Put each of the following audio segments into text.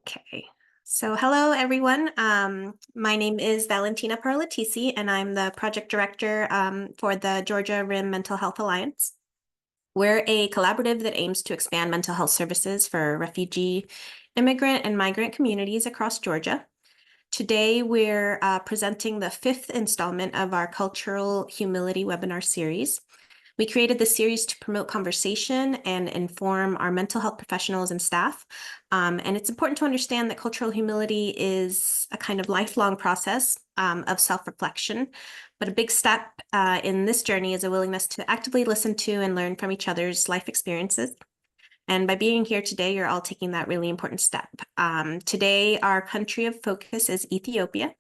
Okay, so hello everyone. My name is Valentina Parlatisi, and I'm the project director for the Georgia Rim Mental Health Alliance. We're a collaborative that aims to expand mental health services for refugee, immigrant, and migrant communities across Georgia. Today, we're presenting the fifth installment of our Cultural Humility webinar series. We created this series to promote conversation and inform our mental health professionals and staff. And it's important to understand that cultural humility is a kind of lifelong process of self-reflection. But a big step in this journey is a willingness to actively listen to and learn from each other's life experiences. And by being here today, you're all taking that really important step. Today, our country of focus is Ethiopia.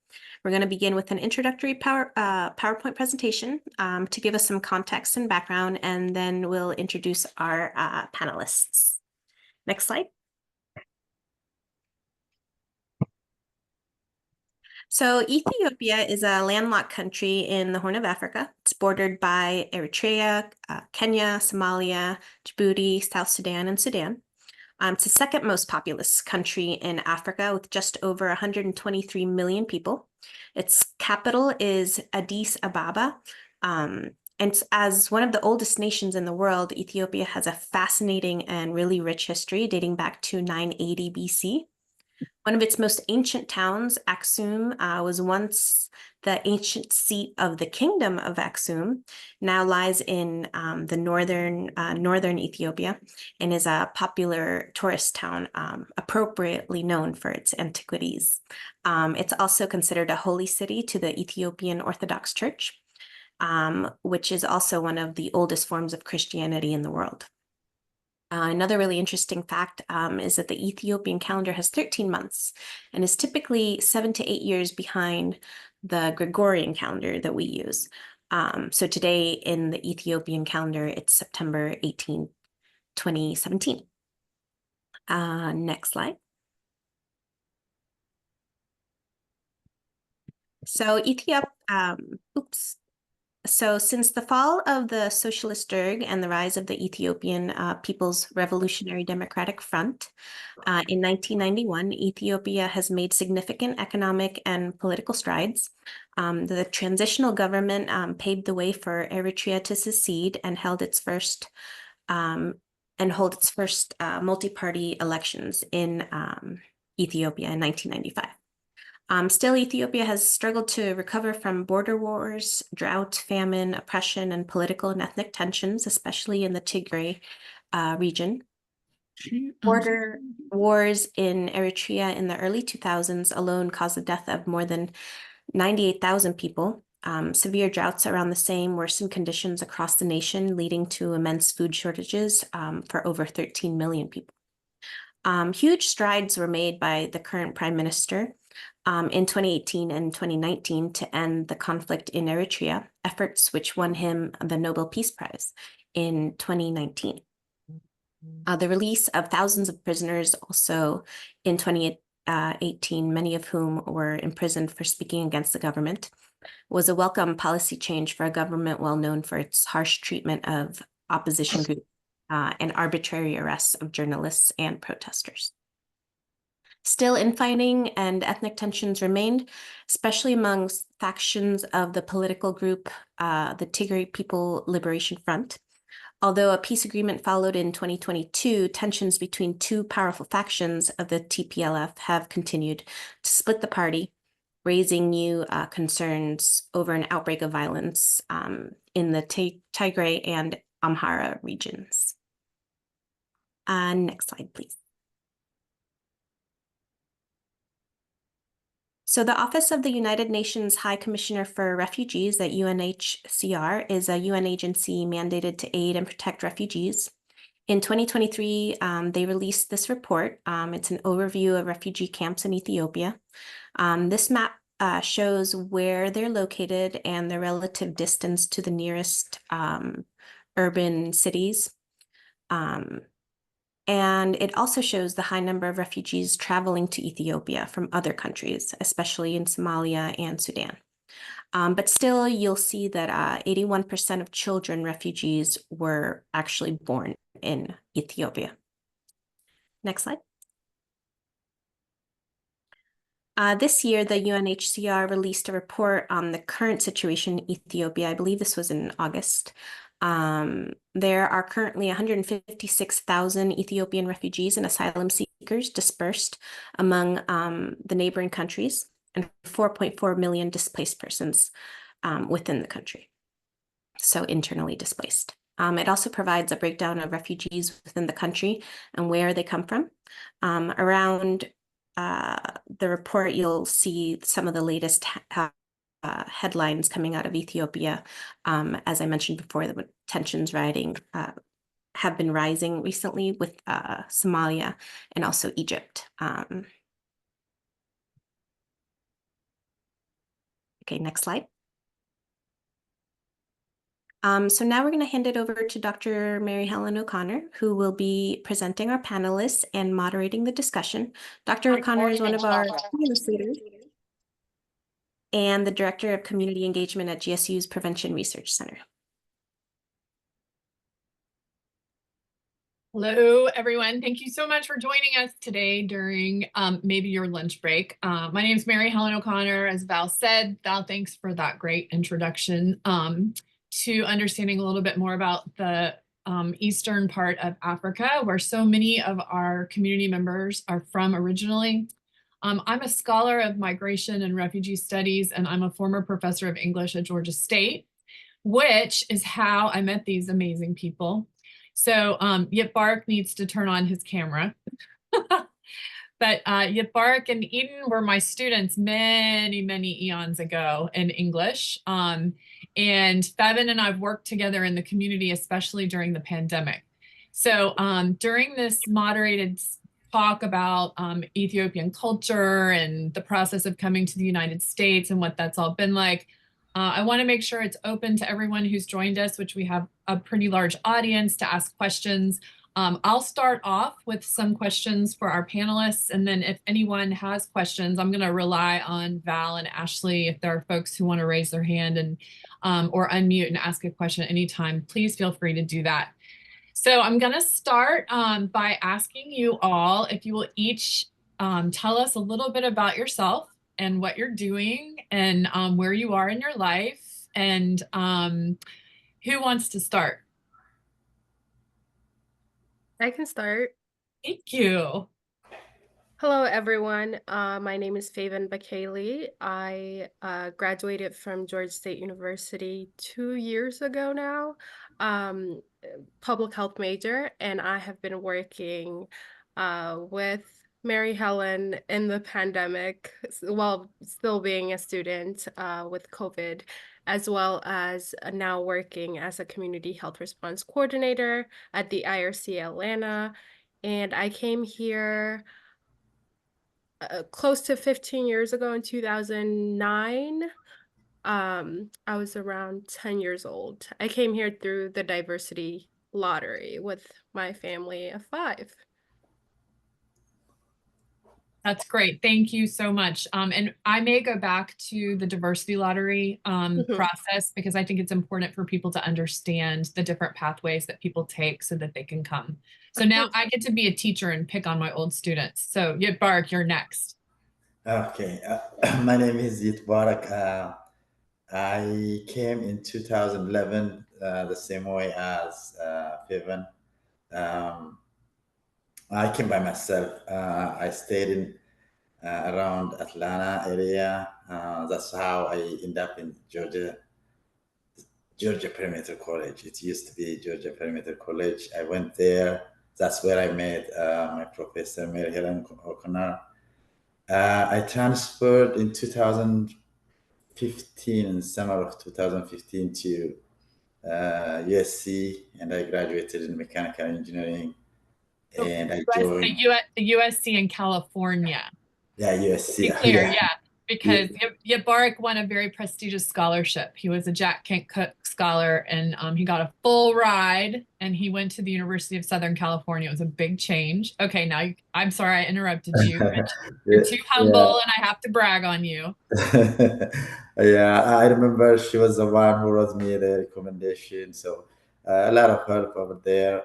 We're going to begin with an introductory PowerPoint presentation to give us some context and background, and then we'll introduce our panelists. Next slide. So Ethiopia is a landlocked country in the Horn of Africa. It's bordered by Eritrea, Kenya, Somalia, Djibouti, South Sudan, and Sudan. It's the second most populous country in Africa with just over 123 million people. Its capital is Addis Ababa. And as one of the oldest nations in the world, Ethiopia has a fascinating and really rich history dating back to 980 BC. One of its most ancient towns, Aksum, was once the ancient seat of the kingdom of Aksum, now lies in the northern Ethiopia, and is a popular tourist town, appropriately known for its antiquities. It's also considered a holy city to the Ethiopian Orthodox Church, which is also one of the oldest forms of Christianity in the world. Another really interesting fact is that the Ethiopian calendar has 13 months and is typically 7 to 8 years behind the Gregorian calendar that we use. So today in the Ethiopian calendar, it's September 18, 2017. Next slide. So So since the fall of the Socialist Derg and the rise of the Ethiopian People's Revolutionary Democratic Front in 1991, Ethiopia has made significant economic and political strides. The transitional government paved the way for Eritrea to secede and hold its first multi-party elections in Ethiopia in 1995. Still, Ethiopia has struggled to recover from border wars, drought, famine, oppression, and political and ethnic tensions, especially in the Tigray region. Border wars in Eritrea in the early 2000s alone caused the death of more than 98,000 people. Severe droughts around the same worsened conditions across the nation, leading to immense food shortages for over 13 million people. Huge strides were made by the current prime minister in 2018 and 2019 to end the conflict in Eritrea, efforts which won him the Nobel Peace Prize in 2019. The release of thousands of prisoners also in 2018, many of whom were imprisoned for speaking against the government, was a welcome policy change for a government well known for its harsh treatment of opposition groups and arbitrary arrests of journalists and protesters. Still, infighting and ethnic tensions remained, especially among factions of the political group, the Tigray People Liberation Front. Although a peace agreement followed in 2022, tensions between two powerful factions of the TPLF have continued to split the party, raising new concerns over an outbreak of violence in the Tigray and Amhara regions. Next slide, please. So the Office of the United Nations High Commissioner for Refugees at UNHCR is a UN agency mandated to aid and protect refugees. In 2023, they released this report. It's an overview of refugee camps in Ethiopia. This map shows where they're located and the relative distance to the nearest urban cities. And it also shows the high number of refugees traveling to Ethiopia from other countries, especially in Somalia and Sudan. But still, you'll see that 81% of children refugees were actually born in Ethiopia. Next slide. This year, the UNHCR released a report on the current situation in Ethiopia. I believe this was in August. There are currently 156,000 Ethiopian refugees and asylum seekers dispersed among the neighboring countries and 4.4 million displaced persons within the country, so internally displaced. It also provides a breakdown of refugees within the country and where they come from. Around the report, you'll see some of the latest headlines coming out of Ethiopia. As I mentioned before, the tensions have been rising recently with Somalia and also Egypt. Okay, next slide. So now we're going to hand it over to Dr. Mary Helen O'Connor, who will be presenting our panelists and moderating the discussion. Dr. O'Connor is one of our fearless leaders and the Director of Community Engagement at GSU's Prevention Research Center. Hello, everyone. Thank you so much for joining us today during maybe your lunch break. My name is Mary Helen O'Connor. As Val said, Val, thanks for that great introduction to understanding a little bit more about the eastern part of Africa, where so many of our community members are from originally. I'm a scholar of migration and refugee studies, and I'm a former professor of English at Georgia State, which is how I met these amazing people. So Yitbark needs to turn on his camera. But Yitbark and Eden were my students many, many eons ago in English. And Fevin and I've worked together in the community, especially during the pandemic. So during this moderated talk about Ethiopian culture and the process of coming to the United States and what that's all been like, I want to make sure it's open to everyone who's joined us, which we have a pretty large audience, to ask questions. I'll start off with some questions for our panelists, and then if anyone has questions, I'm going to rely on Val and Ashley. If there are folks who want to raise their hand and or unmute and ask a question at any time, please feel free to do that. So I'm going to start by asking you all if you will each tell us a little bit about yourself and what you're doing and where you are in your life, and who wants to start? I can start. Thank you. Hello, everyone. My name is Faven Bakali. I graduated from Georgia State University 2 years ago now, public health major, and I have been working with Mary Helen in the pandemic, while still being a student with COVID, as well as now working as a community health response coordinator at the IRC Atlanta. And I came here close to 15 years ago in 2009. I was around 10 years old. I came here through the diversity lottery with my family of 5. That's great. Thank you so much. And I may go back to the diversity lottery process, because I think it's important for people to understand the different pathways that people take so that they can come. So now I get to be a teacher and pick on my old students. So Yitbark, you're next. Okay. My name is Yitbark. I came in 2011, the same way as Faven. I came by myself. I stayed in around Atlanta area. That's how I ended up in Georgia Perimeter College. It used to be Georgia Perimeter College. I went there. That's where I met my professor, Mary Helen O'Connor. I transferred in 2015, in summer of 2015, to USC, and I graduated in mechanical engineering. And I joined the USC in California. Yeah, USC. Be clear, yeah. Because Yitbark won a very prestigious scholarship. He was a Jack Kent Cook scholar, and he got a full ride, and he went to the University of Southern California. It was a big change. Okay, now I'm sorry I interrupted you. You're too humble, and I have to brag on you. Yeah, I remember she was the one who wrote me the recommendation. So a lot of help over there.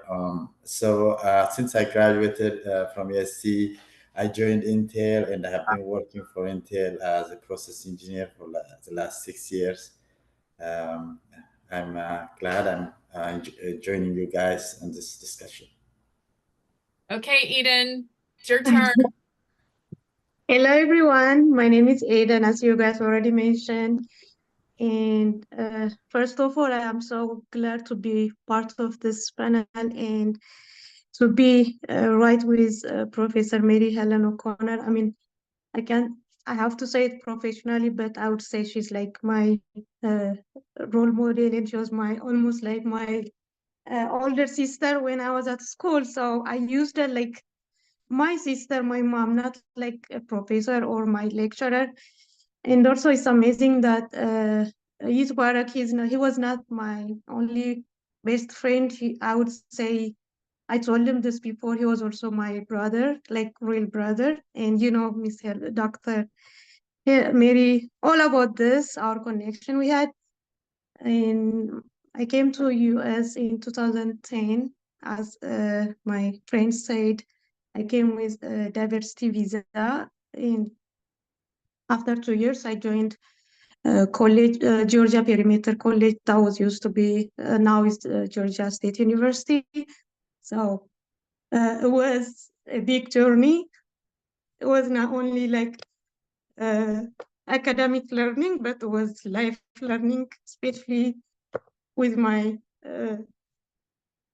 So since I graduated from USC, I joined Intel, and I have been working for Intel as a process engineer for the last 6 years. I'm glad I'm joining you guys in this discussion. Okay, Eden, it's your turn. Hello, everyone. My name is Aidan, as you guys already mentioned. And first of all, I am so glad to be part of this panel and to be right with Professor Mary Helen O'Connor. I mean, I have to say it professionally, but I would say she's like my role model, and she was almost like my older sister when I was at school. So I used her like my sister, my mom, not like a professor or my lecturer. And also, it's amazing that Yitwarak, he was not my only best friend. I would say, I told him this before, he was also my brother, like real brother. And Miss Dr. Mary, all about this, our connection we had. And I came to US in 2010, as my friend said. I came with a diversity visa, and after 2 years, I joined college, Georgia Perimeter College. That was used to be, now is Georgia State University. So it was a big journey. It was not only like academic learning, but it was life learning, especially with my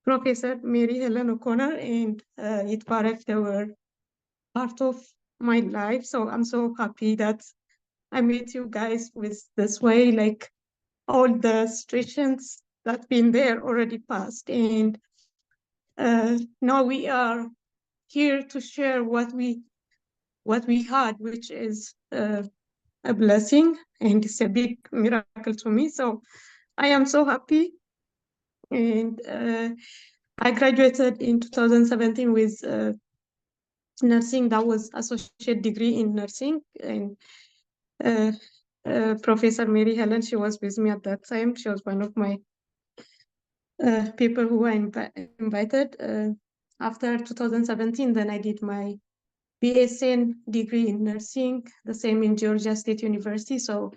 Professor Mary Helen O'Connor and Itbarek. They were part of my life. So I'm so happy that I met you guys with this way, like all the situations that been there already passed. And now we are here to share what we had, which is a blessing, and it's a big miracle to me. So I am so happy. And I graduated in 2017 with nursing. That was associate degree in nursing. And Professor Mary Helen, she was with me at that time. She was one of my people who were invited. After 2017, then I did my BSN degree in nursing, the same in Georgia State University. So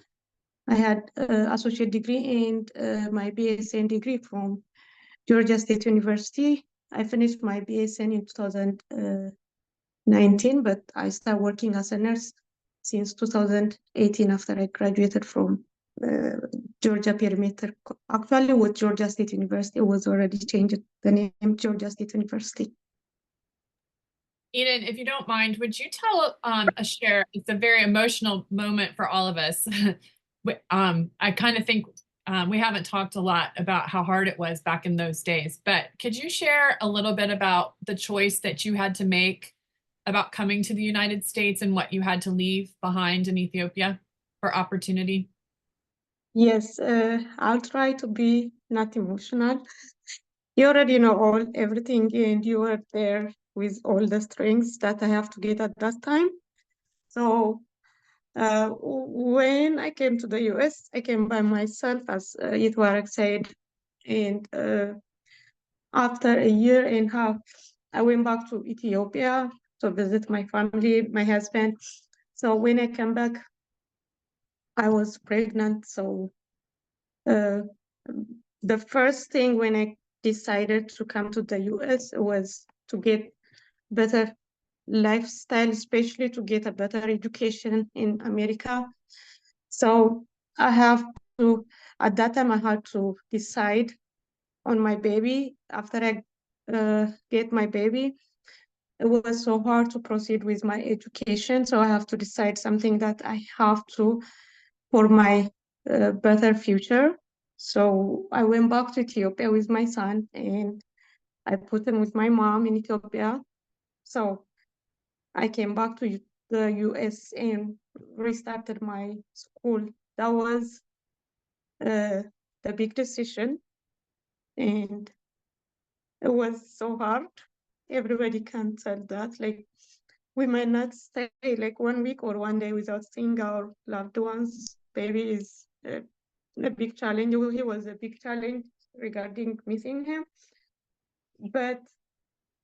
I had associate degree and my BSN degree from Georgia State University. I finished my BSN in 2019, but I started working as a nurse since 2018 after I graduated from Georgia Perimeter. Actually, with Georgia State University, it was already changed the name Georgia State University. Eden, if you don't mind, would you tell share? It's a very emotional moment for all of us. I kind of think we haven't talked a lot about how hard it was back in those days, but could you share a little bit about the choice that you had to make about coming to the United States and what you had to leave behind in Ethiopia for opportunity? Yes, I'll try to be not emotional. You already know everything, and you were there with all the strengths that I have to get at that time. So when I came to the US, I came by myself, as Yitwarak said, and after a year and a half, I went back to Ethiopia to visit my family, my husband. So when I came back, I was pregnant. So the first thing when I decided to come to the US was to get better lifestyle, especially to get a better education in America. So I have to, at that time, I had to decide on my baby. After I get my baby, it was so hard to proceed with my education. So I have to decide something that I have to for my better future. So I went back to Ethiopia with my son, and I put him with my mom in Ethiopia. So I came back to the US and restarted my school. That was the big decision, and it was so hard. Everybody can tell that. Like, we might not stay like 1 week or 1 day without seeing our loved ones. Baby is a big challenge. He was a big challenge regarding missing him. But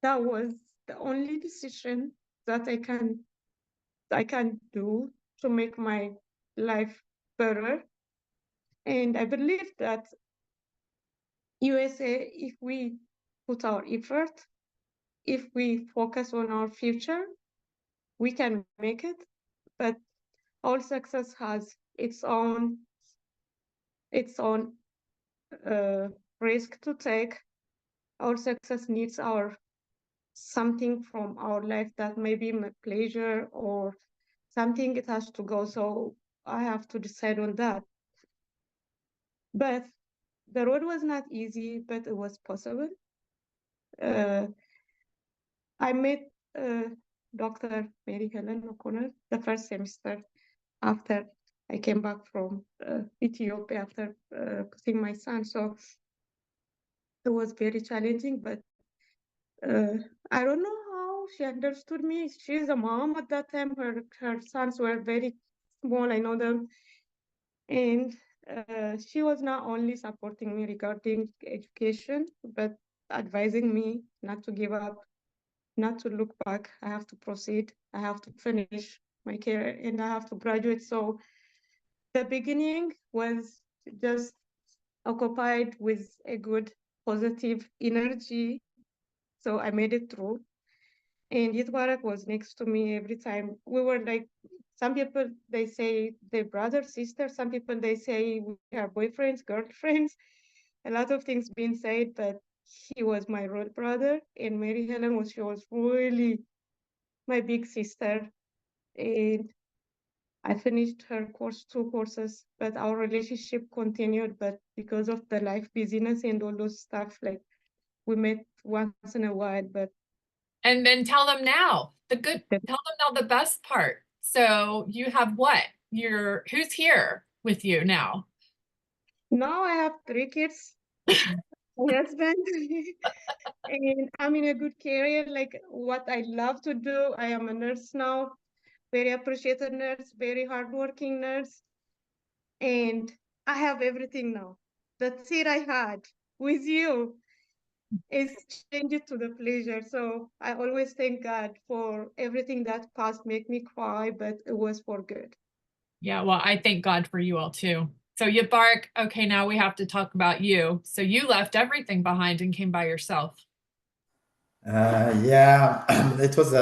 that was the only decision that I can do to make my life better. And I believe that USA, if we put our effort, if we focus on our future, we can make it. But all success has its own risk to take. Our success needs our something from our life that may be my pleasure or something it has to go. So I have to decide on that. But the road was not easy, but it was possible. I met Dr. Mary Helen O'Connor the first semester after I came back from Ethiopia after putting my son. So it was very challenging, but I don't know how she understood me. She's a mom at that time. Her sons were very small, I know them. And she was not only supporting me regarding education, but advising me not to give up, not to look back. I have to proceed. I have to finish my career and I have to graduate. So the beginning was just occupied with a good positive energy. So I made it through. And Yitwarak was next to me every time. We were like, some people, they say they're brother, sister. Some people, they say we are boyfriends, girlfriends. A lot of things being said, but he was my real brother. And Mary Helen she was really my big sister. And I finished her course, 2 courses, but our relationship continued. But because of the life busyness and all those stuff, like we met once in a while, but And then tell them now tell them now the best part. So you have what? Who's here with you now? now I have 3 kids, my husband, and I'm in a good career, like what I love to do. I am a nurse now, very appreciated nurse, very hardworking nurse, and I have everything now. The seat I had with you is changed to the pleasure. So I always thank God for everything that passed, make me cry, but it was for good. Yeah, well, I thank God for you all too. So you bark. Okay, now we have to talk about you. So you left everything behind and came by yourself. Yeah, it was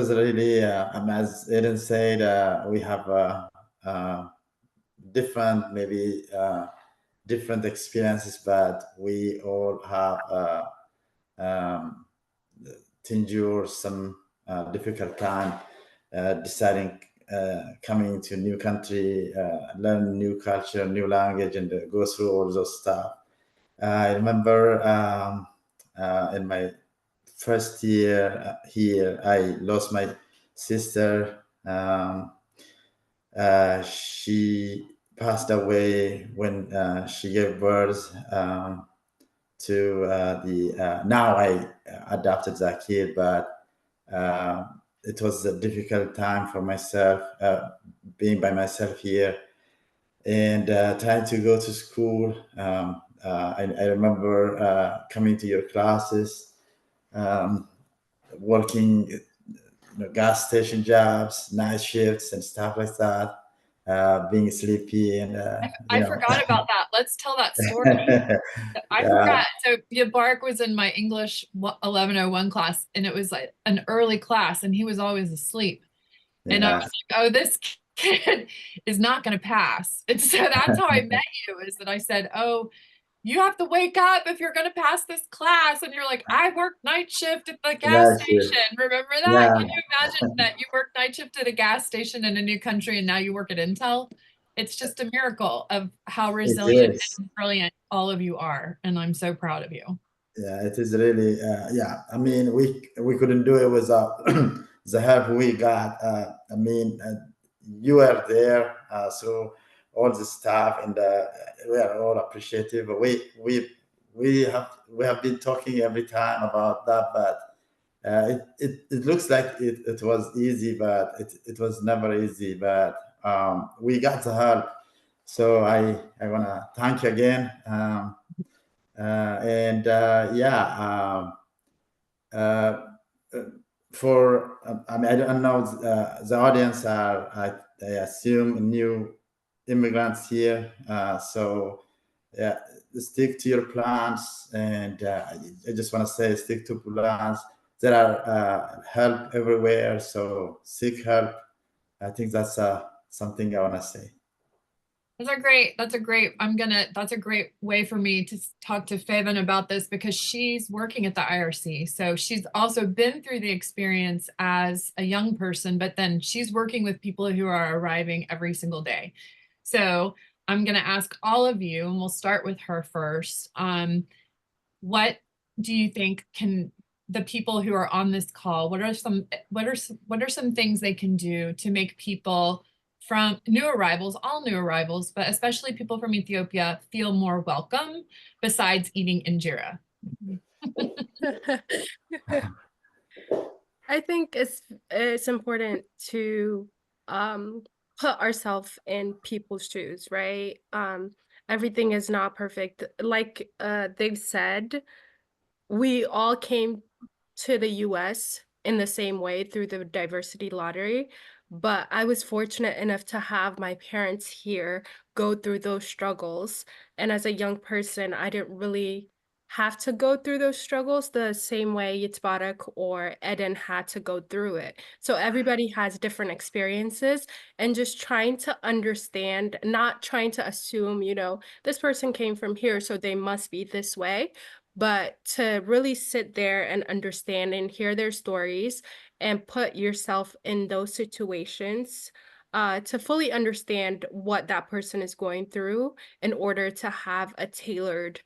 really as Eden said, we have different maybe different experiences, but we all have to endure some difficult time deciding coming to a new country, learn new culture, new language, and go through all those stuff. I remember in my first year here, I lost my sister. She passed away when she gave birth to the. Now I adopted that kid, but it was a difficult time for myself, being by myself here and trying to go to school. I remember coming to your classes, working gas station jobs, night shifts, and stuff like that. Being sleepy and I forgot about that. Let's tell that story. I forgot. So Yabark was in my English 1101 class, and it was like an early class, and he was always asleep. And I was like, oh, this kid is not going to pass. And so that's how I met you, is that I said, oh, you have to wake up if you're going to pass this class. And you're like, I work night shift at the gas station. Remember that? Yeah. Can you imagine that you work night shift at a gas station in a new country and now you work at Intel? It's just a miracle of how resilient and brilliant all of you are. And I'm so proud of you. Yeah, it is really, yeah. I mean, we couldn't do it without the help we got. I mean, you were there through all the stuff, and we are all appreciative. We have been talking every time about that, but it looks like it was easy, but it was never easy. But we got the help, so I want to thank you again. Yeah, for I mean, I don't know, the audience are, I assume, new immigrants here, so yeah, stick to your plans, and I just want to say, stick to plans. There are help everywhere, so seek help. I think that's something I want to say. That's a great way for me to talk to Faven about this, because she's working at the IRC. So she's also been through the experience as a young person, but then she's working with people who are arriving every single day. So I'm going to ask all of you, and we'll start with her first. What do you think can the people who are on this call, what are some things they can do to make people from new arrivals, all new arrivals, but especially people from Ethiopia, feel more welcome besides eating injera? I think it's important to put ourselves in people's shoes, right? Everything is not perfect. Like they've said, we all came to the US in the same way through the diversity lottery, but I was fortunate enough to have my parents here go through those struggles. And as a young person, I didn't really have to go through those struggles the same way Yitzbarak or Eden had to go through it. So everybody has different experiences, and just trying to understand, not trying to assume, this person came from here, so they must be this way, but to really sit there and understand and hear their stories and put yourself in those situations to fully understand what that person is going through in order to have a tailored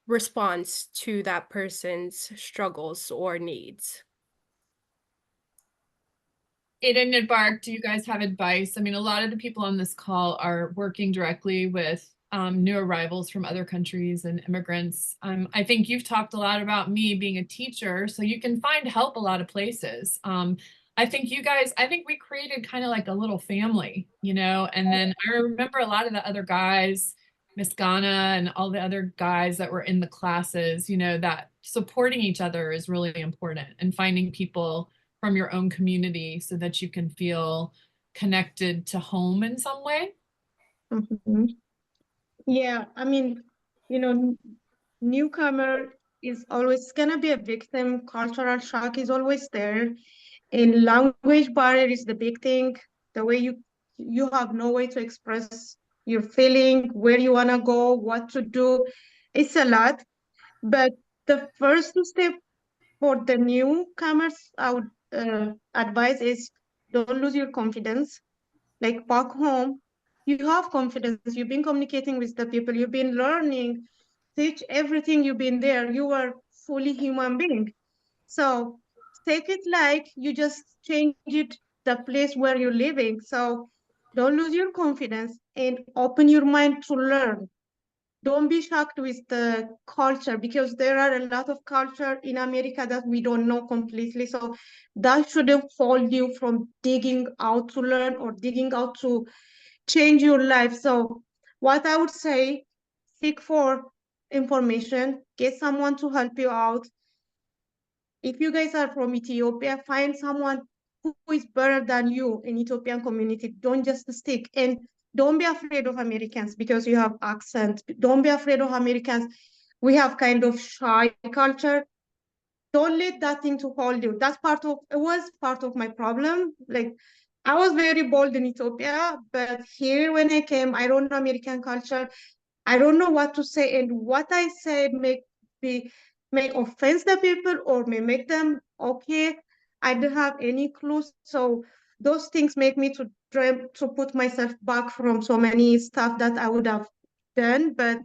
response to that person's struggles or needs. Aiden and Bark, do you guys have advice? I mean, a lot of the people on this call are working directly with new arrivals from other countries and immigrants. I think you've talked a lot about me being a teacher, so you can find help a lot of places. I think we created kind of like a little family, and then I remember a lot of the other guys, Miss Ghana and all the other guys that were in the classes, that supporting each other is really important, and finding people from your own community so that you can feel connected to home in some way. Mhm. Yeah, I mean, newcomer is always gonna be a victim. Cultural shock is always there. And language barrier is the big thing. The way you have no way to express your feeling, where you wanna go, what to do. It's a lot. But the first step for the newcomers, I would advise is don't lose your confidence. Like back home, you have confidence. You've been communicating with the people. You've been learning, teach everything. You've been there. You are fully human being. So take it like you just changed it, the place where you're living. So don't lose your confidence and open your mind to learn. Don't be shocked with the culture, because there are a lot of culture in America that we don't know completely. So that shouldn't hold you from digging out to learn or digging out to change your life. So what I would say, seek for information, get someone to help you out. If you guys are from Ethiopia, find someone who is better than you in Ethiopian community. Don't just stick, and don't be afraid of Americans because you have accent. Don't be afraid of Americans. We have kind of shy culture. Don't let that thing to hold you. It was part of my problem. Like I was very bold in Ethiopia, but here when I came, I don't know American culture. I don't know what to say, and what I said may offend the people or may make them okay. I don't have any clues. So those things make me to try to put myself back from so many stuff that I would have done, but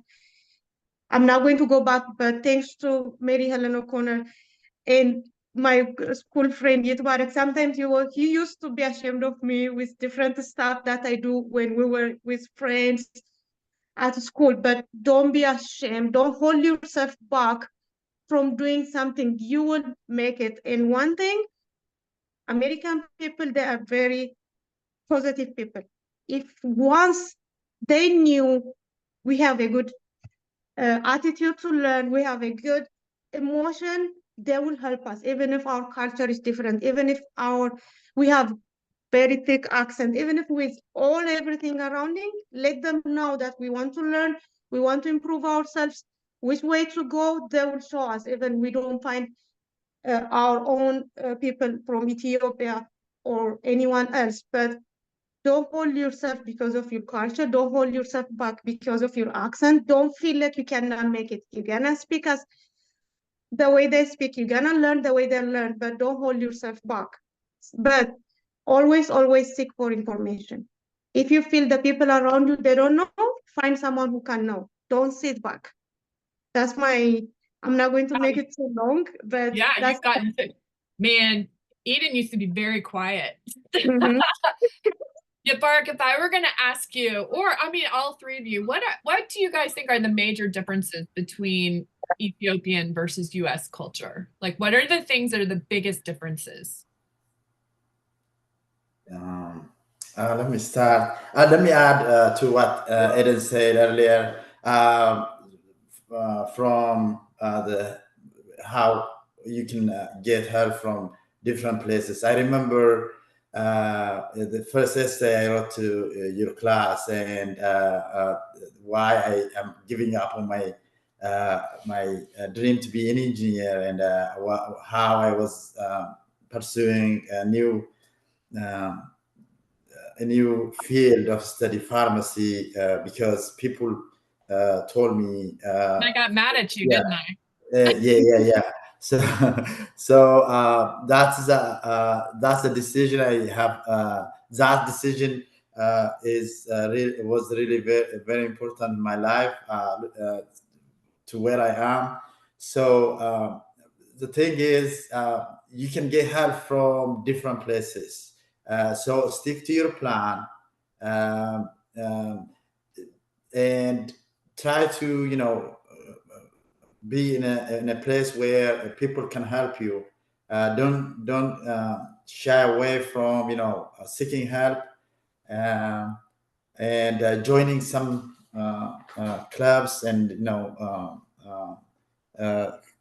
I'm not going to go back. But thanks to Mary Helen O'Connor and my school friend Yitbarek, sometimes he used to be ashamed of me with different stuff that I do when we were with friends at school. But don't be ashamed. Don't hold yourself back from doing something. You will make it. And one thing, American people, they are very positive people. If once they knew we have a good attitude to learn, we have a good emotion they will help us, even if our culture is different, even if we have very thick accent, even if with everything around it, let them know that we want to learn, we want to improve ourselves, which way to go, they will show us, even we don't find our own people from Ethiopia or anyone else. But don't hold yourself because of your culture. Don't hold yourself back because of your accent. Don't feel like you cannot make it. You're gonna speak as the way they speak. You're gonna learn the way they learn, but don't hold yourself back. But always, always seek for information. If you feel the people around you, they don't know, find someone who can know. Don't sit back. I'm not going to make it too long, but Yeah, that's you've gotten to, man, Eden used to be very quiet. Mhm. Yeah, Bark, if I were going to ask you, or I mean, all three of you, what do you guys think are the major differences between Ethiopian versus US culture? Like, what are the things that are the biggest differences? Let me start. Let me add to what Eden said earlier. From the how you can get help from different places. I remember the first essay I wrote to your class, and why I am giving up on my dream to be an engineer, and how I was pursuing um, a new field of study, pharmacy, because people told me I got mad at you, yeah, didn't I? yeah. So, that's the decision I have. That decision was really very, very important in my life, to where I am. So the thing is, you can get help from different places. So stick to your plan, um, um, and try to be in a place where people can help you. Don't shy away from seeking help, um, and joining some clubs and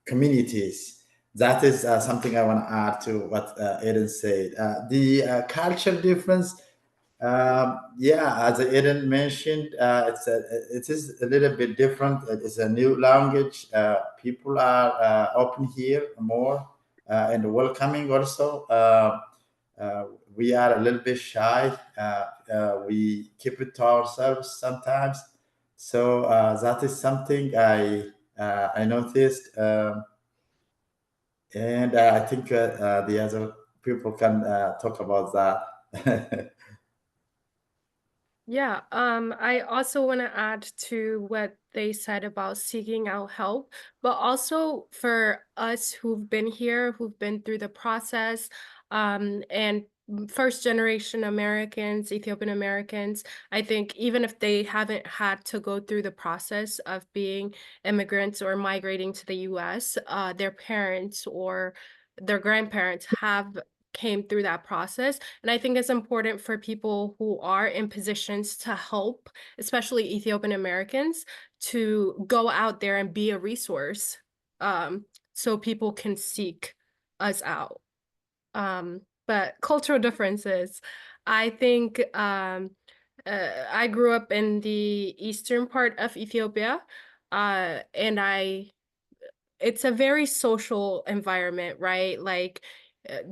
communities. That is something I want to add to what Eden said. The culture difference, yeah, as Eden mentioned, it is a little bit different. It is a new language. People are open here more, and welcoming also. We are a little bit shy. We keep it to ourselves sometimes. So that is something I noticed, and I think the other people can talk about that. Yeah, I also want to add to what they said about seeking out help, but also for us who've been here, who've been through the process, and first generation Americans, Ethiopian Americans, I think even if they haven't had to go through the process of being immigrants or migrating to the US, their parents or their grandparents have came through that process. And I think it's important for people who are in positions to help, especially Ethiopian Americans, to go out there and be a resource, so people can seek us out. But cultural differences, I think I grew up in the eastern part of Ethiopia, and it's a very social environment, right? Like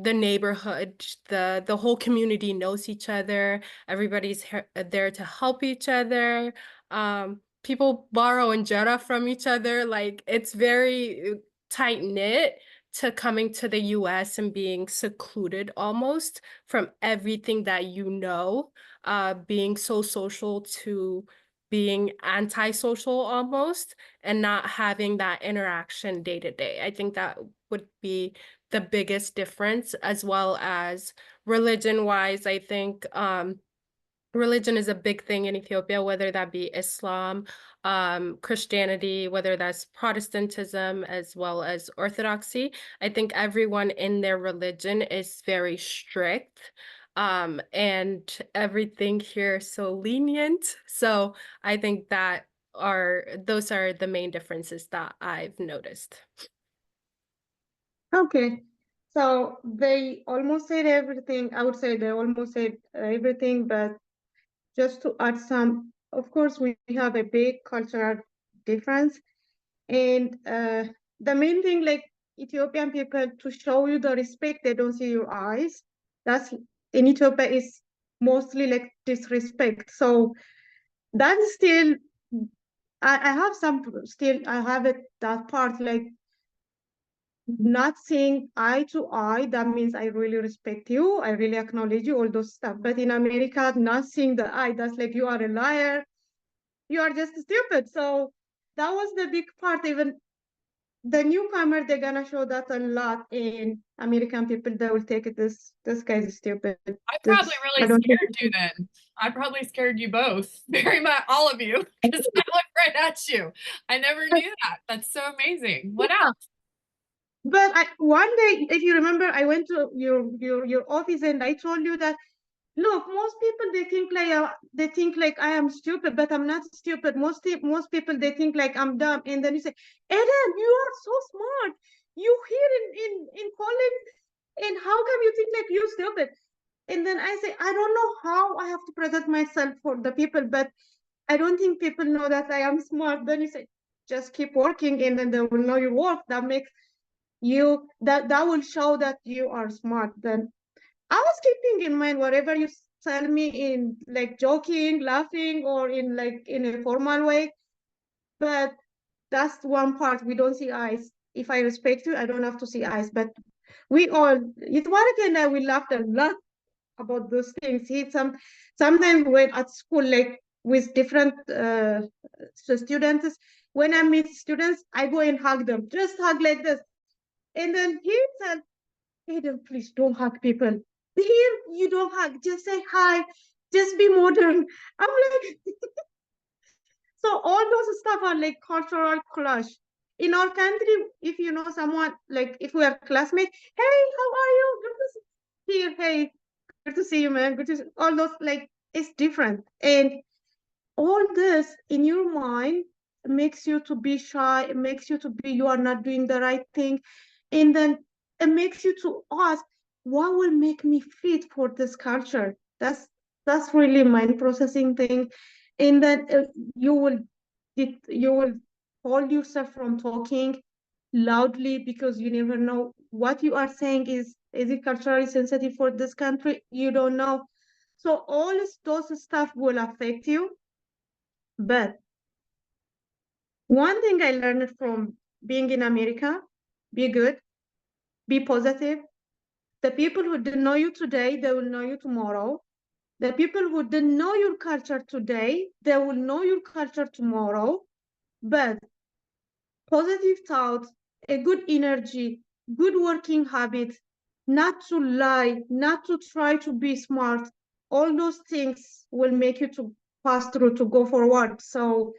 the neighborhood, the whole community knows each other. Everybody's there to help each other. People borrow injera from each other. Like it's very tight knit to coming to the US and being secluded almost from everything that you know, being so social to being antisocial almost and not having that interaction day to day. I think that would be the biggest difference, as well as religion wise. I think religion is a big thing in Ethiopia, whether that be Islam, Christianity, whether that's Protestantism, as well as Orthodoxy. I think everyone in their religion is very strict. And everything here is so lenient. So I think those are the main differences that I've noticed. Okay. So they almost said everything. I would say they almost said everything, but just to add some, of course, we have a big cultural difference. And the main thing, like Ethiopian people, to show you the respect, they don't see your eyes. That's in Ethiopia is mostly like disrespect. So that's still, I have some still, I have it that part like not seeing eye to eye. That means I really respect you, I really acknowledge you, all those stuff. But in America, not seeing the eye, that's like you are a liar, you are just stupid. So that was the big part. Even the newcomer, they're gonna show that a lot in American people. They will take it this guy's stupid. I probably I really don't think scared you then. I probably scared you both very much, all of you, because I looked right at you. I never knew that. That's so amazing. What Yeah. else? But one day, if you remember, I went to your office and I told you that look, most people they think like I am stupid, but I'm not stupid. Most people they think like I'm dumb, and then you say, Eden, you are so smart. You here in college, and how come you think like you're stupid? And then I say, I don't know how I have to present myself for the people, but I don't think people know that I am smart. Then you say, just keep working, and then they will know your work. That makes you that will show that you are smart. Then I was keeping in mind whatever you tell me in like joking, laughing, or in like in a formal way. But that's one part we don't see eyes. If I respect you, I don't have to see eyes. But we all, Itwarik and I, we laughed a lot about those things. Sometimes when at school, like with different students, when I meet students, I go and hug them, just hug like this. And then he said, Aiden, please don't hug people. Here, you don't hug, just say hi, just be modern. I'm like, so all those stuff are like cultural clash. In our country, if you know someone, like if we are classmates, hey, how are you? Good to see you. Hey, good to see you, man. Good to see all those, like, it's different. And all this in your mind makes you to be shy, it makes you to be you are not doing the right thing, and then it makes you to ask what will make me fit for this culture. That's really mind processing thing. And then you will you will hold yourself from talking loudly because you never know what you are saying is it culturally sensitive for this country, you don't know. So all those stuff will affect you. But one thing I learned from being in America, be good, be positive. The people who didn't know you today, they will know you tomorrow. The people who didn't know your culture today, they will know your culture tomorrow. But positive thoughts, a good energy, good working habits, not to lie, not to try to be smart, all those things will make you to pass through, to go forward. So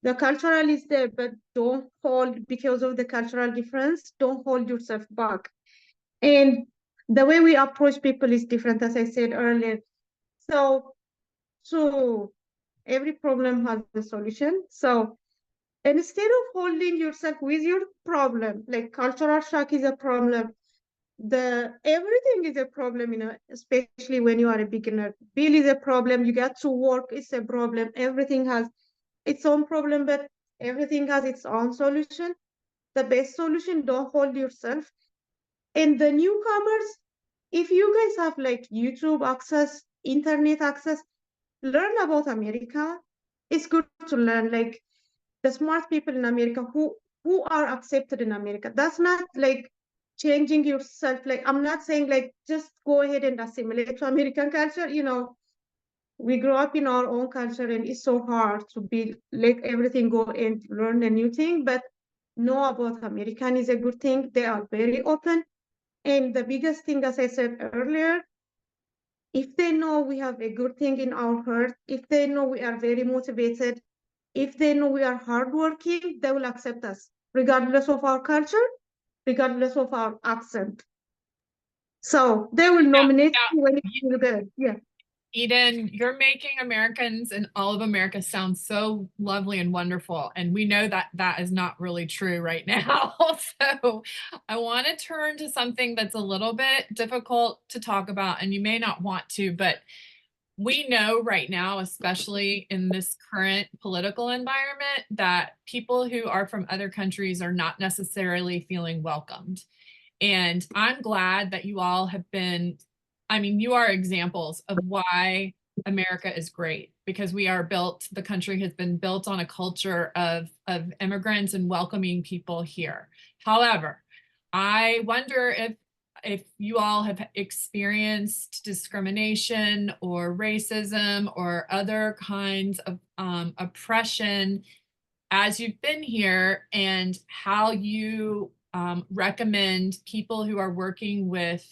the cultural is there, but don't hold, because of the cultural difference, don't hold yourself back. And the way we approach people is different, as I said earlier. So every problem has a solution. So instead of holding yourself with your problem, like cultural shock is a problem, everything is a problem, especially when you are a beginner. Bill is a problem, you get to work, it's a problem, everything has its own problem, but everything has its own solution. The best solution, don't hold yourself. And the newcomers, if you guys have like YouTube access, internet access, learn about America. It's good to learn, like the smart people in America who are accepted in America. That's not like changing yourself. Like, I'm not saying like just go ahead and assimilate to American culture. We grow up in our own culture and it's so hard to be let everything go and learn a new thing. But know about American is a good thing. They are very open. And the biggest thing, as I said earlier, if they know we have a good thing in our heart, if they know we are very motivated, if they know we are hardworking, they will accept us, regardless of our culture, regardless of our accent. So they will nominate you when you feel good. Yeah. Eden, you're making Americans and all of America sound so lovely and wonderful. And we know that that is not really true right now. So I want to turn to something that's a little bit difficult to talk about, and you may not want to, but we know right now, especially in this current political environment, that people who are from other countries are not necessarily feeling welcomed. And I'm glad that you all have been, I mean, you are examples of why America is great, because we are built, the country has been built on a culture of immigrants and welcoming people here. However, I wonder if you all have experienced discrimination or racism or other kinds of oppression as you've been here, and how you recommend people who are working with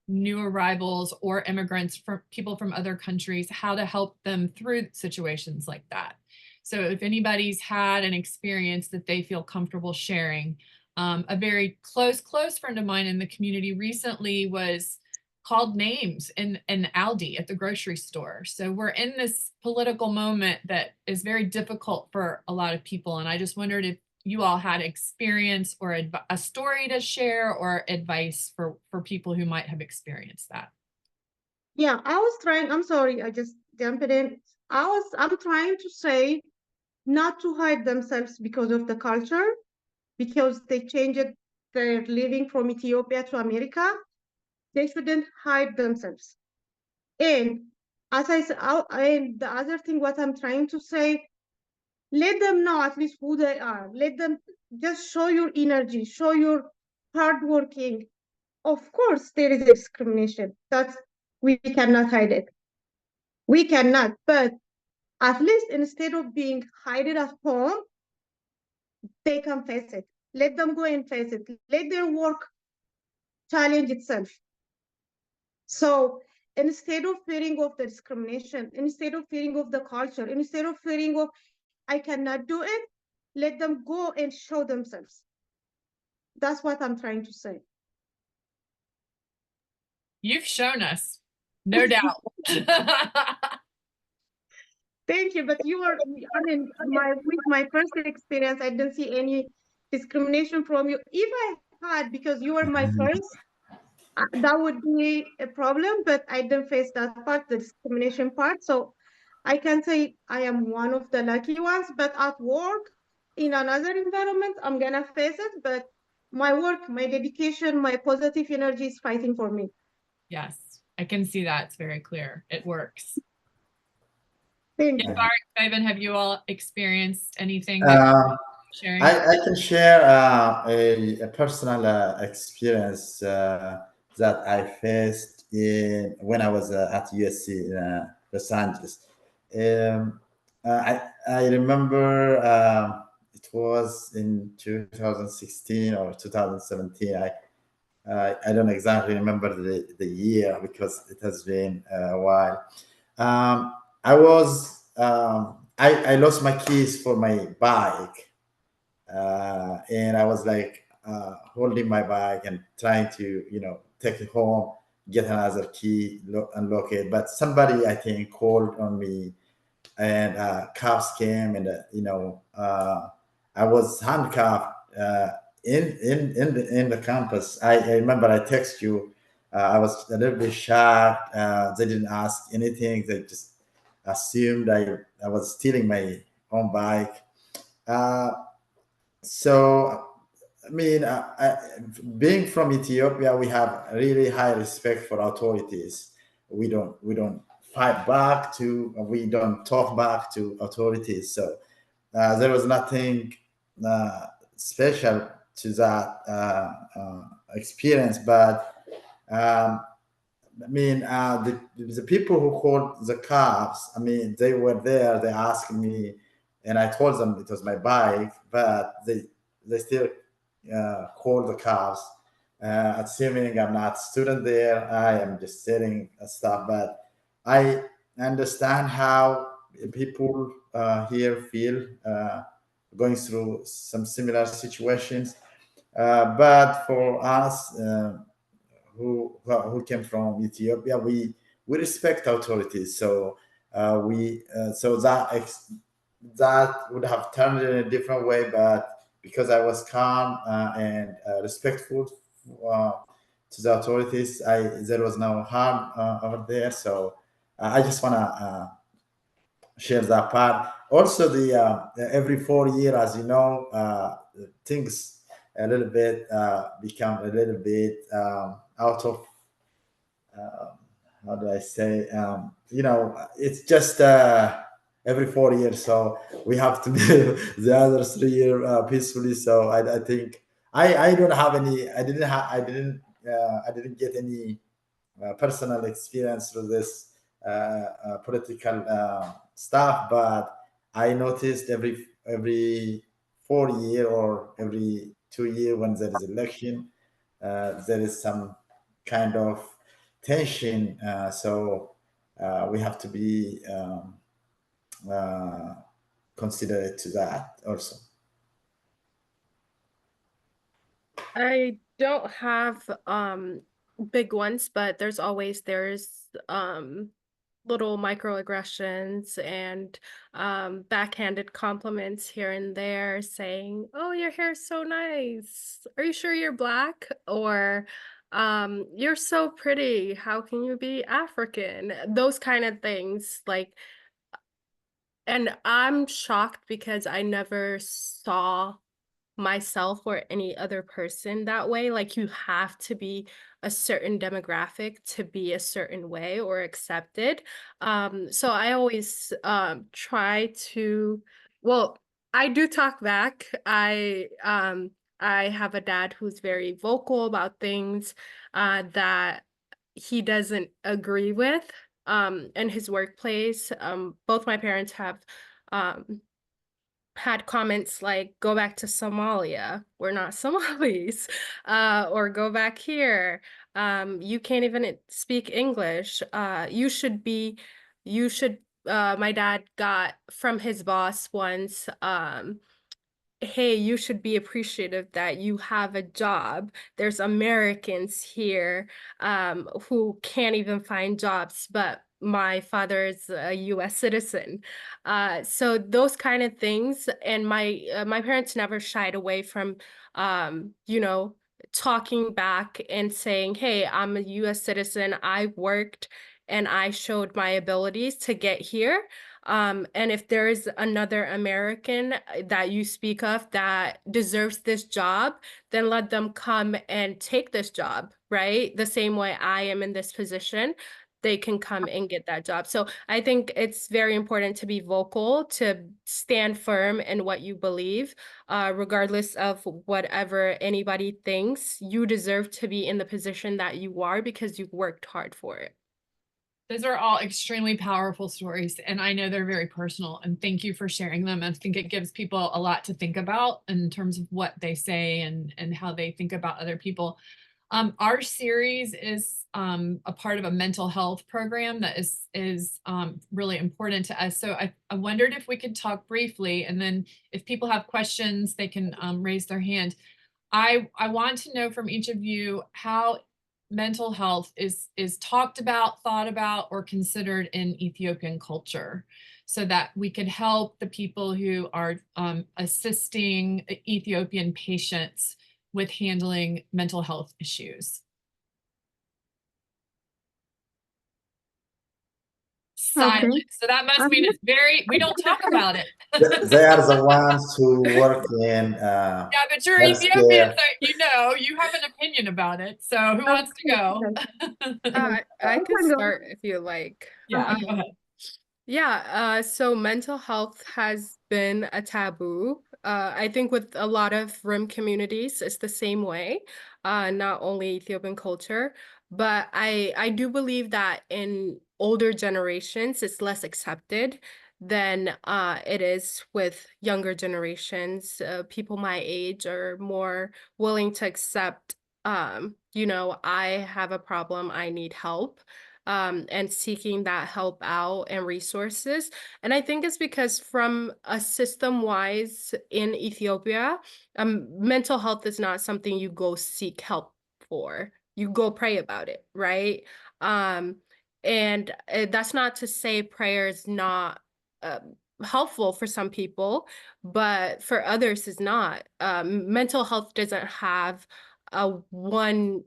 new arrivals or immigrants, for people from other countries, how to help them through situations like that. So if anybody's had an experience that they feel comfortable sharing. A very close friend of mine in the community recently was called names in Aldi at the grocery store. So we're in this political moment that is very difficult for a lot of people. And I just wondered if you all had experience or a story to share or advice for people who might have experienced that. Yeah, I was trying, I'm sorry, I just jumped in. I'm trying to say not to hide themselves because of the culture, because they changed their living from Ethiopia to America. They shouldn't hide themselves. And as I said, and the other thing, what I'm trying to say, let them know at least who they are. Let them just show your energy, show your hardworking. Of course, there is discrimination. We cannot hide it. We cannot, but at least instead of being hidden at home, they can face it. Let them go and face it. Let their work challenge itself. So instead of fearing of the discrimination, instead of fearing of the culture, instead of fearing of I cannot do it, let them go and show themselves. That's what I'm trying to say. You've shown us, no doubt. Thank you, but I mean, with my first experience, I didn't see any discrimination from you. If I had, because you were my first, that would be a problem, but I didn't face that part, the discrimination part. So I can say I am one of the lucky ones, but at work, in another environment, I'm gonna face it, but my work, my dedication, my positive energy is fighting for me. Yes, I can see that. It's very clear. It works. Thank you. Ivan, have you all experienced anything sharing? I can share a personal experience that I faced when I was at USC in Los Angeles. I remember it was in 2016 or 2017. I don't exactly remember the year because it has been a while. I lost my keys for my bike, and I was like holding my bike and trying to, take it home, get another key, unlock it. But somebody, I think, called on me, and cops came, and I was handcuffed in the campus. I remember I text you. I was a little bit shocked. They didn't ask anything. They just assumed I was stealing my own bike. So, I mean, being from Ethiopia, we have really high respect for authorities. We don't fight back to. We don't talk back to authorities. So there was nothing special to that experience, but I mean, the people who called the cops, I mean, they were there. They asked me, and I told them it was my bike, but they still called the cops, assuming I'm not a student there. I am just selling stuff, but I understand how people here feel going through some similar situations. But for us, who came from Ethiopia, we respect authorities. So so that would have turned in a different way, but because I was calm and respectful to the authorities, there was no harm over there. So I just want to share that part. Also, the every 4 year, as you know, things a little bit become a little bit out of how do I say? It's just every 4 years, so we have to do the other 3 year peacefully. So I think I don't have any. I didn't get any personal experience through this political stuff, but I noticed every 4 year or every 2 year when there is election, there is some kind of tension. So we have to be uh, considerate to that also. I don't have big ones, but there's little microaggressions and backhanded compliments here and there saying, "Oh, your hair's so nice. Are you sure you're black?" Or "You're so pretty. How can you be African?" Those kind of things. And I'm shocked because I never saw myself or any other person that way. Like, you have to be a certain demographic to be a certain way or accepted. So I always try to, well, I do talk back. I have a dad who's very vocal about things that he doesn't agree with in his workplace. Both my parents have um had comments like, "Go back to Somalia, we're not Somalis," or "Go back here, you can't even speak English, you should." My dad got from his boss once, "Hey, you should be appreciative that you have a job. There's Americans here who can't even find jobs, but my father is a US citizen." So those kind of things, and my parents never shied away from talking back and saying, "Hey, I'm a US citizen. I worked and I showed my abilities to get here. And if there is another American that you speak of that deserves this job, then let them come and take this job, right? The same way I am in this position, they can come and get that job." So I think it's very important to be vocal, to stand firm in what you believe, regardless of whatever anybody thinks. You deserve to be in the position that you are because you've worked hard for it. Those are all extremely powerful stories, and I know they're very personal, and thank you for sharing them. I think it gives people a lot to think about in terms of what they say and how they think about other people. Our series is a part of a mental health program that is really important to us. So I wondered if we could talk briefly, and then if people have questions, they can raise their hand. I want to know from each of you how mental health is talked about, thought about, or considered in Ethiopian culture, so that we could help the people who are assisting Ethiopian patients with handling mental health issues. Okay. Silent. So that must mean it's we don't talk about it. They are the ones who work in Yeah, but you're Ethiopian, healthcare. so you have an opinion about it. So who wants to go? I could can go. start if you like. Yeah, go ahead. Yeah, so mental health has been a taboo. I think with a lot of Rim communities, it's the same way, not only Ethiopian culture, but I do believe that in older generations, it's less accepted than it is with younger generations. People my age are more willing to accept, I have a problem, I need help, and seeking that help out and resources. And I think it's because from a system wise in Ethiopia, mental health is not something you go seek help for. You go pray about it, right? Um, And that's not to say prayer is not helpful for some people, but for others is not. Mental health doesn't have a one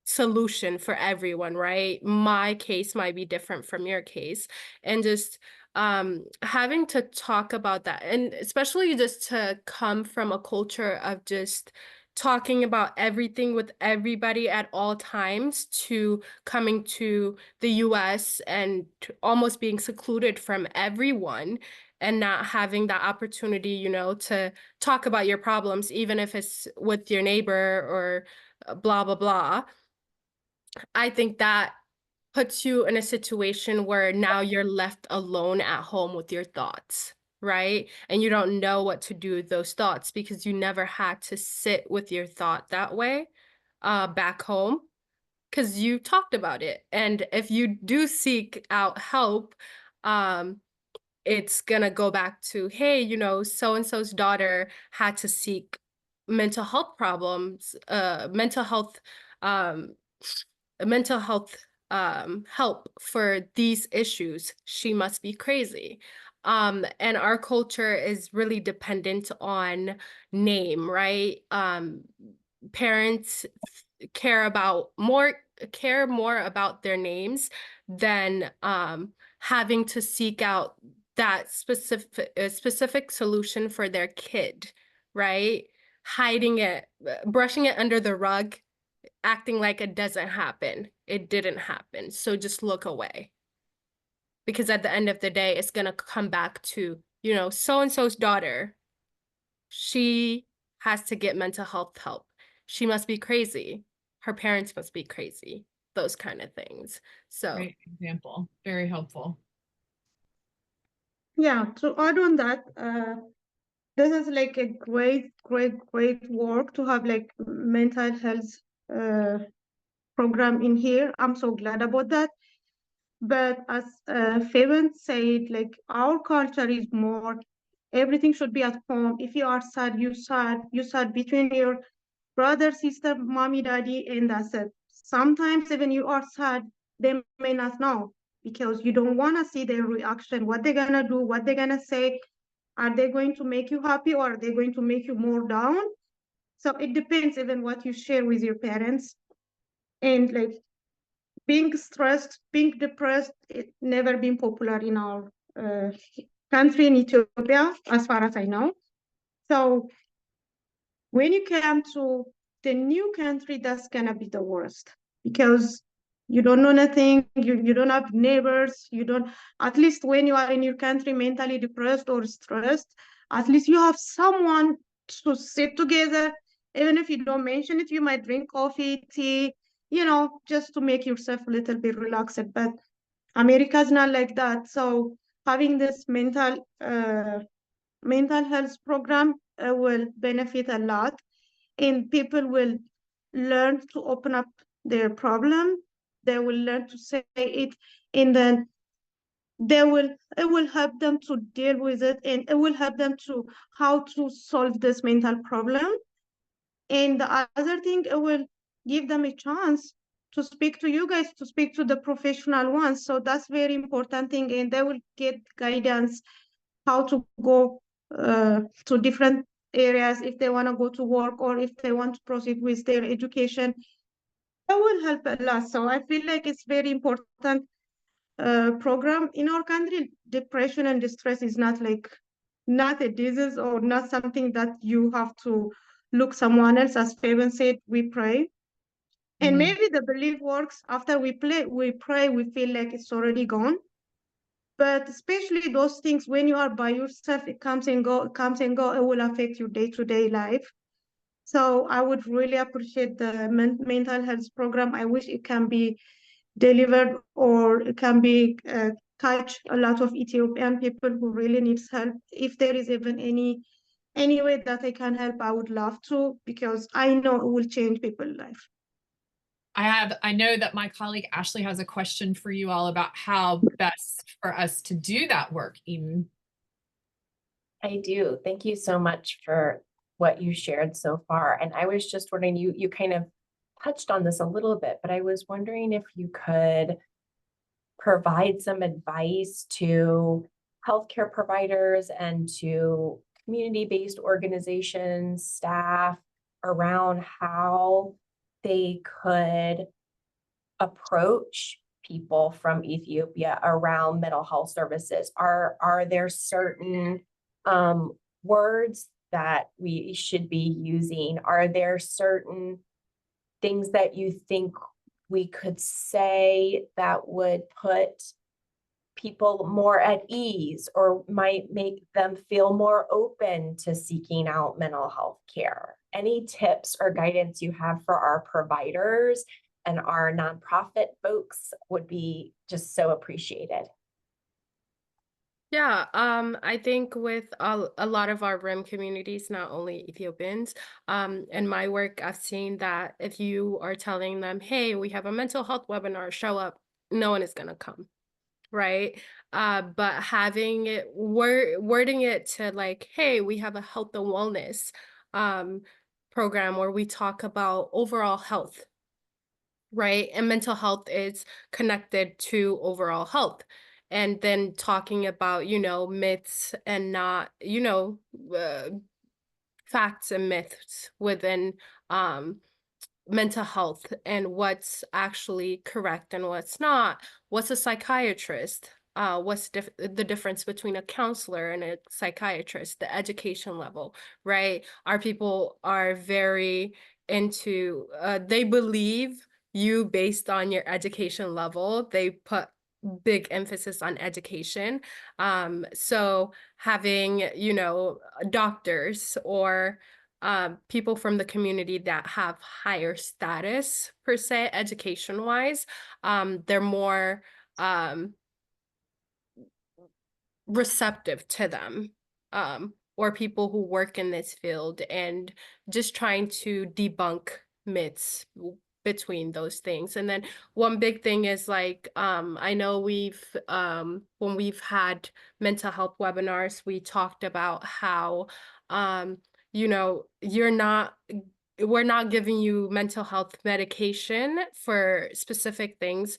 solution for everyone, right? My case might be different from your case. And just having to talk about that, and especially just to come from a culture of just talking about everything with everybody at all times, to coming to the US and almost being secluded from everyone and not having that opportunity, you know, to talk about your problems, even if it's with your neighbor or blah, blah, blah. I think that puts you in a situation where now you're left alone at home with your thoughts, right? And you don't know what to do with those thoughts because you never had to sit with your thought that way back home, because you talked about it. And if you do seek out help, it's gonna go back to, hey, you know, so-and-so's daughter had to seek mental health problems, um, mental health help for these issues. She must be crazy. And our culture is really dependent on name, right? Parents care more about their names than having to seek out that specific solution for their kid, right? Hiding it, brushing it under the rug, acting like it doesn't happen. It didn't happen. So just look away. Because at the end of the day, it's going to come back to, you know, so-and-so's daughter. She has to get mental health help. She must be crazy. Her parents must be crazy. Those kind of things. So Great example. Very helpful. Yeah, to add on that, this is like a great work to have like mental health program in here. I'm so glad about that. But as Fabian said, like our culture is more, everything should be at home. If you are sad, you sad between your brother, sister, mommy, daddy, and that's it. Sometimes even you are sad, they may not know because you don't want to see their reaction, what they're gonna do, what they're gonna say. Are they going to make you happy or are they going to make you more down? So it depends even what you share with your parents. And like being stressed, being depressed, it never been popular in our country in Ethiopia, as far as I know. So when you come to the new country, that's gonna be the worst because you don't know nothing, you don't have neighbors, you don't, at least when you are in your country mentally depressed or stressed, at least you have someone to sit together. Even if you don't mention it, you might drink coffee, tea, you know, just to make yourself a little bit relaxed. But America's not like that. So having this mental health program will benefit a lot, and people will learn to open up their problem. They will learn to say it, and then it will help them to deal with it, and it will help them to how to solve this mental problem. And the other thing, it will give them a chance to speak to you guys, to speak to the professional ones. So that's very important thing, and they will get guidance how to go to different areas if they want to go to work or if they want to proceed with their education. That will help a lot. So I feel like it's very important program in our country. Depression and distress is not a disease or not something that you have to look someone else. As Fabian said, we pray. And maybe the belief works. After we pray, we feel like it's already gone. But especially those things when you are by yourself, it comes and go, it will affect your day-to-day life. So I would really appreciate the mental health program. I wish it can be delivered or it can be touch a lot of Ethiopian people who really needs help. If there is even any way that I can help, I would love to, because I know it will change people's life. I know that my colleague Ashley has a question for you all about how best for us to do that work, Eden. I do. Thank you so much for what you shared so far. And I was just wondering, you kind of touched on this a little bit, but I was wondering if you could provide some advice to healthcare providers and to community-based organizations, staff, around how they could approach people from Ethiopia around mental health services. Are there certain words that we should be using? Are there certain things that you think we could say that would put people more at ease or might make them feel more open to seeking out mental health care? Any tips or guidance you have for our providers and our nonprofit folks would be just so appreciated. Yeah, I think with a lot of our RIM communities, not only Ethiopians, in my work, I've seen that if you are telling them, hey, we have a mental health webinar, show up, no one is gonna come, right? But having it, wording it to like, hey, we have a health and wellness program where we talk about overall health, right? And mental health is connected to overall health. And then talking about, myths and not, facts and myths within mental health and what's actually correct and what's not. What's a psychiatrist? What's the difference between a counselor and a psychiatrist? The education level, right? Our people are very into, they believe you based on your education level. They put big emphasis on education. So having, doctors or people from the community that have higher status per se, education wise, they're more receptive to them, or people who work in this field, and just trying to debunk myths between those things. And then one big thing is like, I know when we've had mental health webinars, we talked about how we're not giving you mental health medication for specific things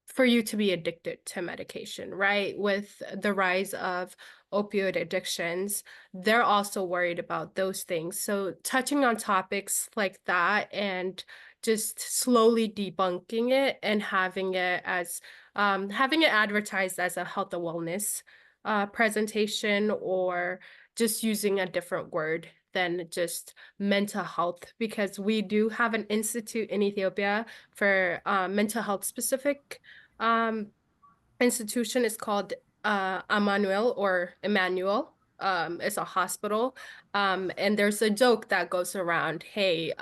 for you to be addicted to medication, right? With the rise of opioid addictions, they're also worried about those things. So touching on topics like that and just slowly debunking it and having it advertised as a health and wellness presentation, or just using a different word than just mental health, because we do have an institute in Ethiopia for mental health specific institution. Is called Emmanuel or Emmanuel. It's a hospital. And there's a joke that goes around, hey,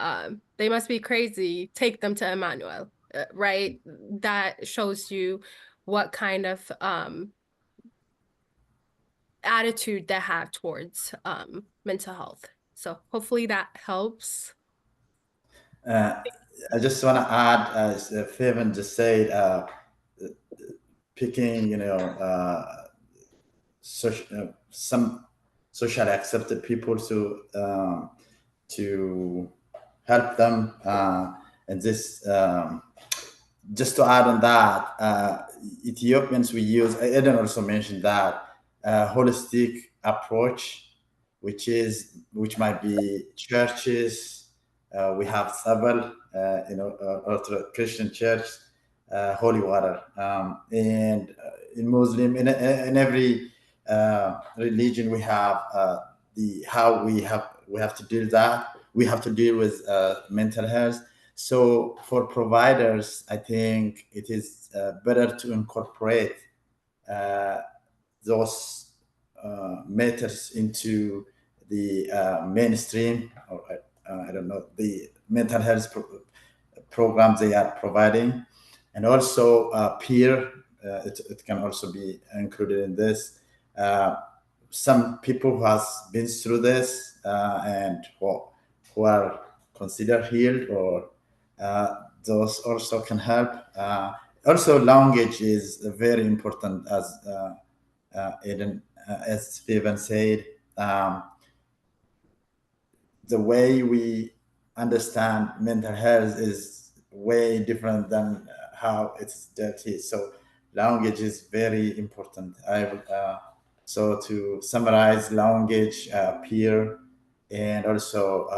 they must be crazy, take them to Emmanuel, right? That shows you what kind of attitude they have towards mental health. So hopefully that helps. I just want to add, as Faven just said, picking, some socially accepted people to help them, and this. Just to add on that, Ethiopians, we use, Eden also mentioned that, holistic approach, which might be churches. We have several, Orthodox Christian church, holy water, and in Muslim, in every religion, we have how we have to deal that. We have to deal with mental health. So for providers, I think it is better to incorporate those matters into the mainstream, or I don't know, the mental health programs they are providing, and also peer. It can also be included in this. Some people who has been through this and who are considered healed, or those also can help. Also, language is very important, as Eden, as Steven said. The way we understand mental health is way different than how it's dirty. So language is very important. So to summarize, language, peer, and also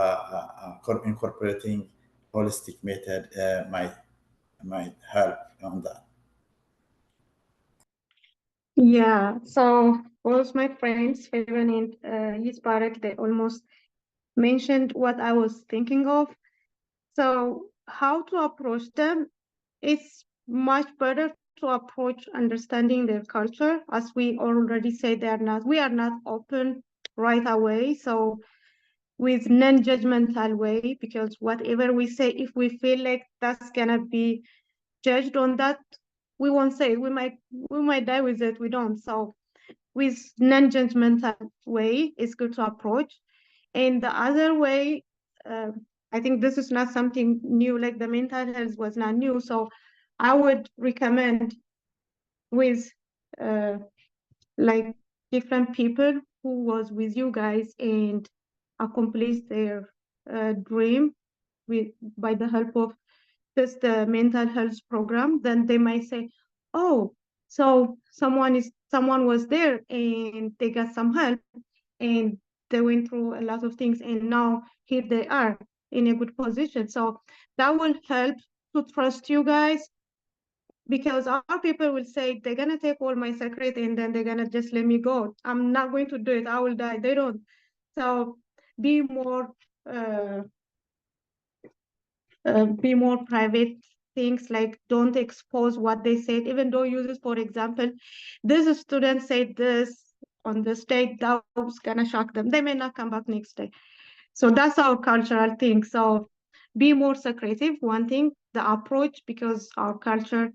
incorporating holistic method might help on that. Yeah, so both my friends, Fabian and Yisparek, they almost mentioned what I was thinking of. So how to approach them? It's much better to approach understanding their culture. As we already said, we are not open right away. So with non-judgmental way, because whatever we say, if we feel like that's gonna be judged on that, we won't say it. We might die with it. We don't. So with non-judgmental way, it's good to approach. And the other way, uh, I think this is not something new, like the mental health was not new. So I would recommend with like different people who was with you guys and accomplished their dream by the help of just the mental health program, then they might say, oh, so someone was there and they got some help and they went through a lot of things and now here they are in a good position. So that will help to trust you guys, because our people will say they're gonna take all my secret and then they're gonna just let me go. I'm not going to do it. I will die. They don't. So be more uh, be more private. Things like don't expose what they said, even though uses, for example, this student said this on the stage, that was gonna shock them. They may not come back next day. So that's our cultural thing. So be more secretive, one thing, the approach, because our culture,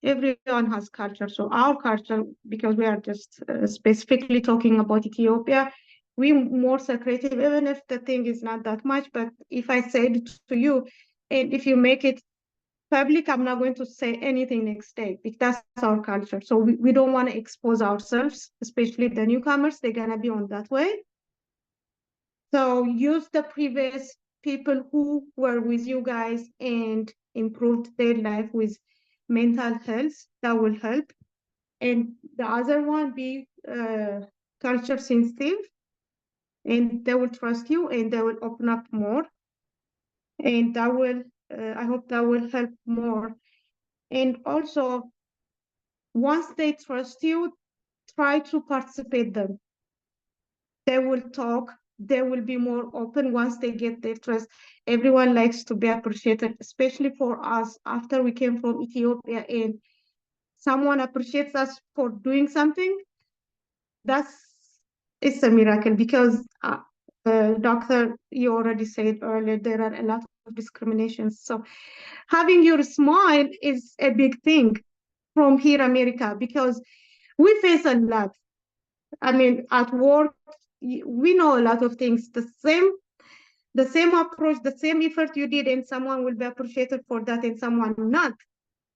everyone has culture. So our culture, because we are just specifically talking about Ethiopia, we more secretive, even if the thing is not that much. But if I said it to you, and if you make it public, I'm not going to say anything next day, because that's our culture. So we don't want to expose ourselves, especially the newcomers. They're gonna be on that way. So use the previous people who were with you guys and improved their life with mental health. That will help. And the other one, be culture sensitive, and they will trust you and they will open up more. And that will, I hope that will help more. And also, once they trust you, try to participate them. They will talk, they will be more open once they get their trust. Everyone likes to be appreciated, especially for us after we came from Ethiopia and someone appreciates us for doing something. It's a miracle, because doctor, you already said earlier, there are a lot of discriminations. So having your smile is a big thing from here, America, because we face a lot. I mean, at work, we know a lot of things. The same approach, the same effort you did, and someone will be appreciated for that, and someone not.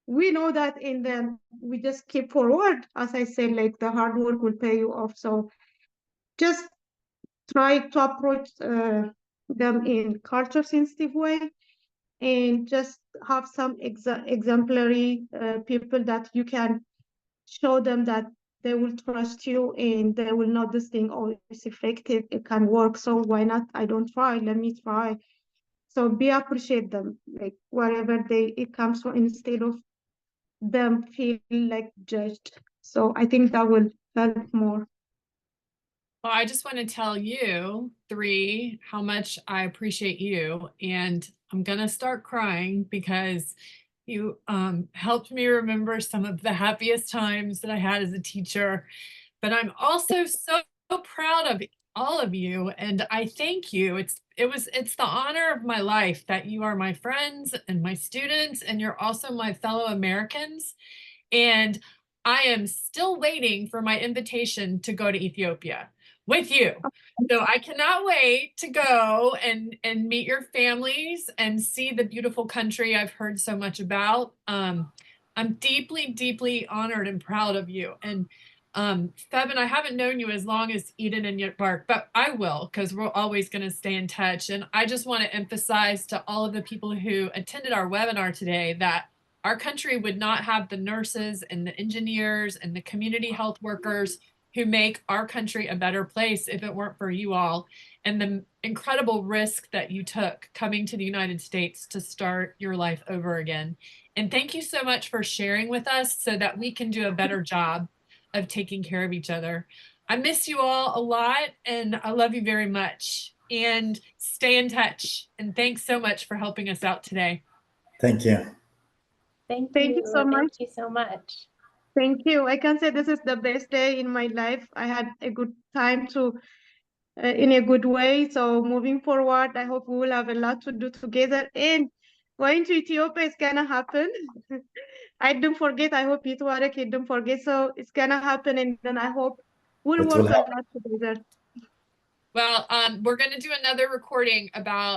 We know that, and then we just keep forward. As I said, like the hard work will pay you off. So just try to approach them in culture sensitive way, and just have some exemplary people that you can show them that they will trust you and they will know this thing, oh, it's effective, it can work, so why not? I don't try, let me try. So be appreciate them, like wherever it comes from, instead of them feel like judged. So I think that will help more. Well, I just want to tell you three how much I appreciate you, and I'm gonna start crying because you helped me remember some of the happiest times that I had as a teacher. But I'm also so proud of all of you, and I thank you. It's the honor of my life that you are my friends and my students, and you're also my fellow Americans. And I am still waiting for my invitation to go to Ethiopia with you. So I cannot wait to go and meet your families and see the beautiful country I've heard so much about. I'm deeply, deeply honored and proud of you. And Febin, I haven't known you as long as Eden and Yitbark, but I will, because we're always going to stay in touch. And I just want to emphasize to all of the people who attended our webinar today that our country would not have the nurses and the engineers and the community health workers who make our country a better place if it weren't for you all and the incredible risk that you took coming to the United States to start your life over again. And thank you so much for sharing with us so that we can do a better job of taking care of each other. I miss you all a lot and I love you very much. And stay in touch. And thanks so much for helping us out today. Thank you. Thank Thank you so much. Thank you so much. Thank you. I can say this is the best day in my life. I had a good time to, in a good way. So moving forward, I hope we will have a lot to do together. And going to Ethiopia is gonna happen. I don't forget. I hope Yitwarek don't forget. So it's gonna happen, and then I hope we'll It work will a happen. lot together. Well, we're going to do another recording about